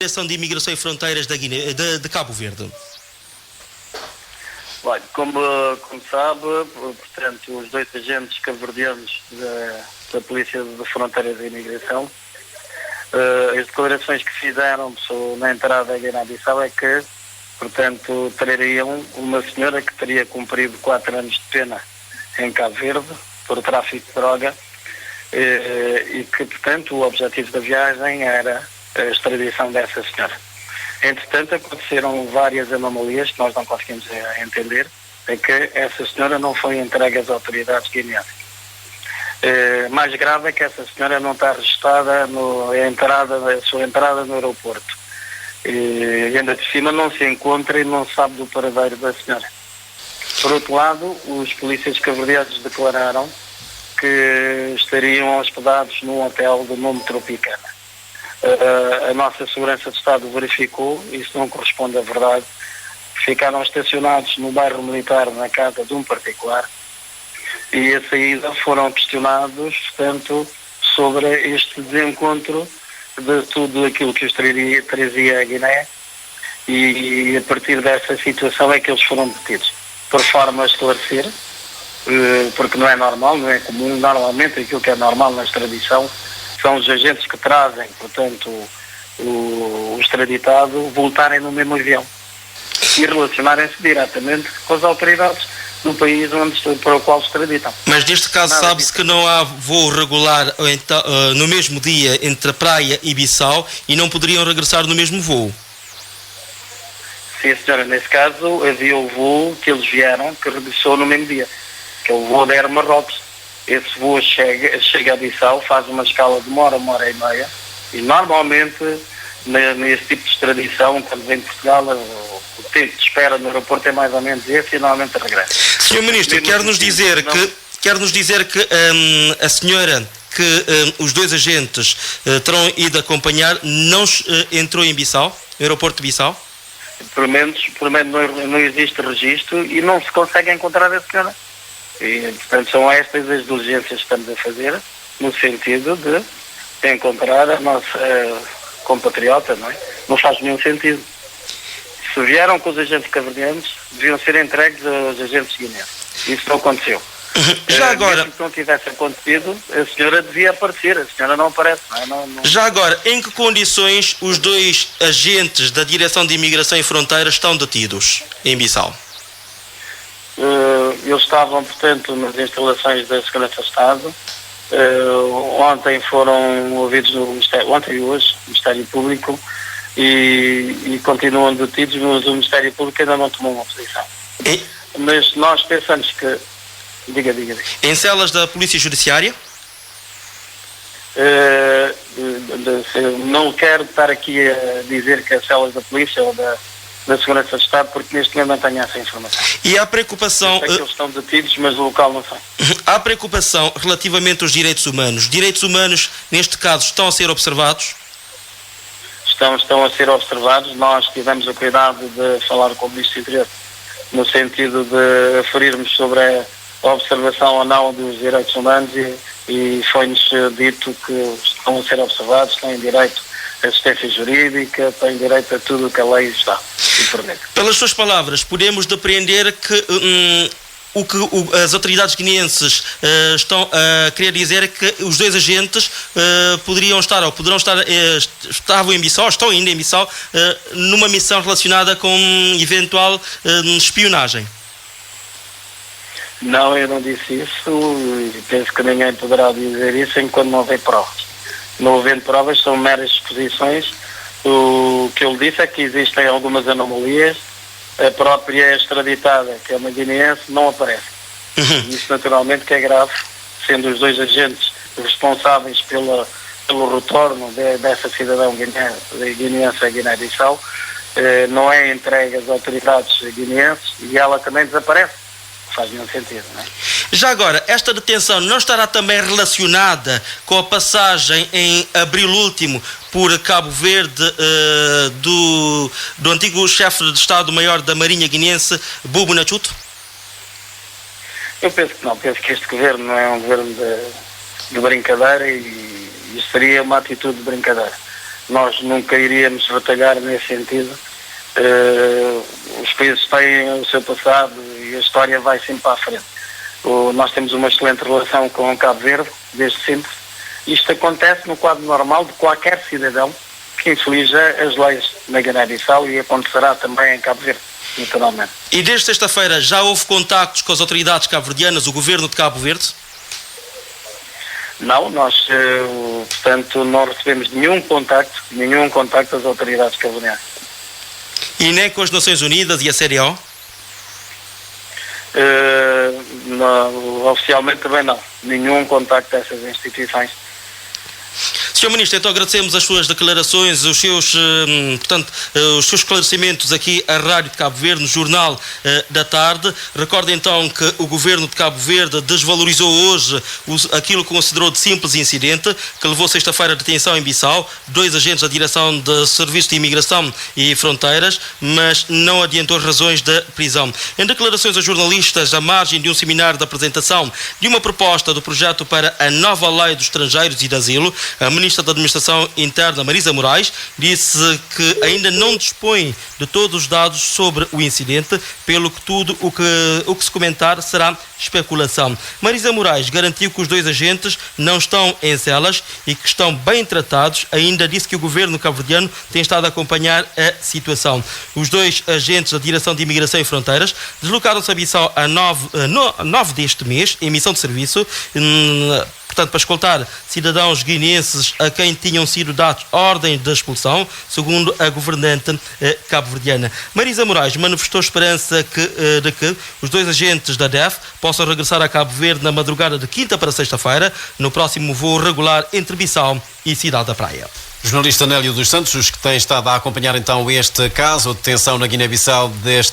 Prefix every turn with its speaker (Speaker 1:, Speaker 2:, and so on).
Speaker 1: Direção de Imigração e Fronteiras da Guiné, de Cabo Verde?
Speaker 2: Olha, como sabe, portanto, os dois agentes cabo-verdianos da Polícia de Fronteiras e Imigração, as declarações que fizeram na entrada da Guiné-Bissau é que, portanto, trariam uma senhora que teria cumprido 4 anos de pena em Cabo Verde por tráfico de droga e que, portanto, o objetivo da viagem era a extradição dessa senhora. Entretanto, aconteceram várias anomalias que nós não conseguimos entender, é que essa senhora não foi entregue às autoridades guineanas. Mais grave é que essa senhora não está registrada a sua entrada no aeroporto. E ainda de cima não se encontra e não se sabe do paradeiro da senhora. Por outro lado, os polícias cabo-verdianos declararam que estariam hospedados num hotel do nome Tropicana. A nossa Segurança de Estado verificou, isso não corresponde à verdade, ficaram estacionados no bairro militar na casa de um particular e a saída foram questionados, portanto, sobre este desencontro de tudo aquilo que os trazia a Guiné e a partir dessa situação é que eles foram detidos, por forma a esclarecer, porque não é normal, não é comum, normalmente aquilo que é normal na extradição são os agentes que trazem, portanto, o extraditado voltarem no mesmo avião e relacionarem-se diretamente com as autoridades do país para o qual extraditam.
Speaker 1: Mas neste caso sabe-se que não há voo regular no mesmo dia entre a Praia e Bissau e não poderiam regressar no mesmo voo?
Speaker 2: Sim, senhora, nesse caso havia o voo que eles vieram que regressou no mesmo dia, que é o voo da Air Marrocos. Esse voo chega a Bissau, faz uma escala de 1 hora e meia e normalmente nesse tipo de extradição, quando vem de Portugal, o tempo de espera no aeroporto é mais ou menos esse e normalmente regressa.
Speaker 1: Sr. Ministro, quer nos dizer que a senhora que os dois agentes terão ido acompanhar não entrou em Bissau, no aeroporto de Bissau?
Speaker 2: Pelo menos não existe registro e não se consegue encontrar a senhora. E, portanto, são estas as diligências que estamos a fazer, no sentido de encontrar a nossa compatriota, não é? Não faz nenhum sentido. Se vieram com os agentes cabo-verdianos, deviam ser entregues aos agentes guineenses. Isso não aconteceu.
Speaker 1: Já agora...
Speaker 2: Mesmo que não tivesse acontecido, a senhora devia aparecer, a senhora não aparece, não é? Não...
Speaker 1: Já agora, em que condições os dois agentes da Direção de Imigração e Fronteiras estão detidos em Bissau?
Speaker 2: Eles estavam, portanto, nas instalações da Segurança de Estado. Ontem foram ouvidos no Ministério, ontem e hoje, no Ministério Público, e continuam detidos, mas o Ministério Público ainda não tomou uma posição. Mas nós pensamos que... Diga.
Speaker 1: Em celas da Polícia Judiciária?
Speaker 2: Não quero estar aqui a dizer que as celas da Polícia ou da Segurança de Estado, porque neste momento não tenho essa informação.
Speaker 1: E há preocupação...
Speaker 2: Eu sei que eles estão detidos, mas o local não sei.
Speaker 1: Há preocupação relativamente aos direitos humanos. Direitos humanos, neste caso, estão a ser observados?
Speaker 2: Estão a ser observados. Nós tivemos o cuidado de falar com o Ministro do Interior, no sentido de aferirmos sobre a observação ou não dos direitos humanos e foi-nos dito que estão a ser observados, têm direito à assistência jurídica, têm direito a tudo o que a lei está e permite.
Speaker 1: Pelas suas palavras, podemos depreender que as autoridades guineenses estão a querer dizer é que os dois agentes poderiam estar ou poderão estar, estavam em Bissau, estão ainda em Bissau, numa missão relacionada com eventual espionagem.
Speaker 2: Não, eu não disse isso e penso que ninguém poderá dizer isso enquanto não houver provas. Não havendo provas, são meras suposições. O que ele disse é que existem algumas anomalias. A própria extraditada, que é uma guineense, não aparece. Isso naturalmente que é grave, sendo os dois agentes responsáveis pelo retorno dessa cidadã guineense a Guiné-Bissau, não é entregue às autoridades guineenses e ela também desaparece. Faz nenhum sentido, não é?
Speaker 1: Já agora, esta detenção não estará também relacionada com a passagem em abril último por Cabo Verde do antigo chefe de Estado-Maior da Marinha Guineense, Bubu Nachuto?
Speaker 2: Eu penso que não. Penso que este governo não é um governo de brincadeira e isto seria uma atitude de brincadeira. nós nunca iríamos batalhar nesse sentido. Os países têm o seu passado e a história vai sempre para a frente. Nós temos uma excelente relação com Cabo Verde, desde sempre. Isto acontece no quadro normal de qualquer cidadão que inflige as leis na Guiné-Bissau e acontecerá também em Cabo Verde, naturalmente.
Speaker 1: E desde sexta-feira já houve contactos com as autoridades cabo-verdianas, o governo de Cabo Verde?
Speaker 2: Não, nós, portanto, não recebemos nenhum contacto das autoridades cabo-verdianas.
Speaker 1: E nem com as Nações Unidas e a CDO?
Speaker 2: Não, oficialmente também não. Nenhum contacto dessas instituições.
Speaker 1: Sr. Ministro, então agradecemos as suas declarações, os seus esclarecimentos aqui à Rádio de Cabo Verde, no Jornal da Tarde. Recordo então que o Governo de Cabo Verde desvalorizou hoje aquilo que considerou de simples incidente, que levou sexta-feira à detenção em Bissau, 2 agentes da Direção de Serviço de Imigração e Fronteiras, mas não adiantou razões da prisão. Em declarações a jornalistas, à margem de um seminário de apresentação de uma proposta do projeto para a nova Lei dos Estrangeiros e de Asilo, a Ministra da Administração Interna, Marisa Moraes, disse que ainda não dispõe de todos os dados sobre o incidente, pelo que tudo o que se comentar será especulação. Marisa Moraes garantiu que os 2 agentes não estão em celas e que estão bem tratados. Ainda disse que o governo cabo-verdiano tem estado a acompanhar a situação. Os 2 agentes da Direção de Imigração e Fronteiras deslocaram-se a Bissau a 9 deste mês, em missão de serviço, portanto, para escoltar cidadãos guineenses a quem tinham sido dados ordens de expulsão, segundo a governante cabo-verdiana. Marisa Moraes manifestou esperança de que os 2 agentes da DEF possam regressar a Cabo Verde na madrugada de quinta para sexta-feira, no próximo voo regular entre Bissau e Cidade da Praia.
Speaker 3: O jornalista Nélio dos Santos, que tem estado a acompanhar então este caso de detenção na Guiné-Bissau deste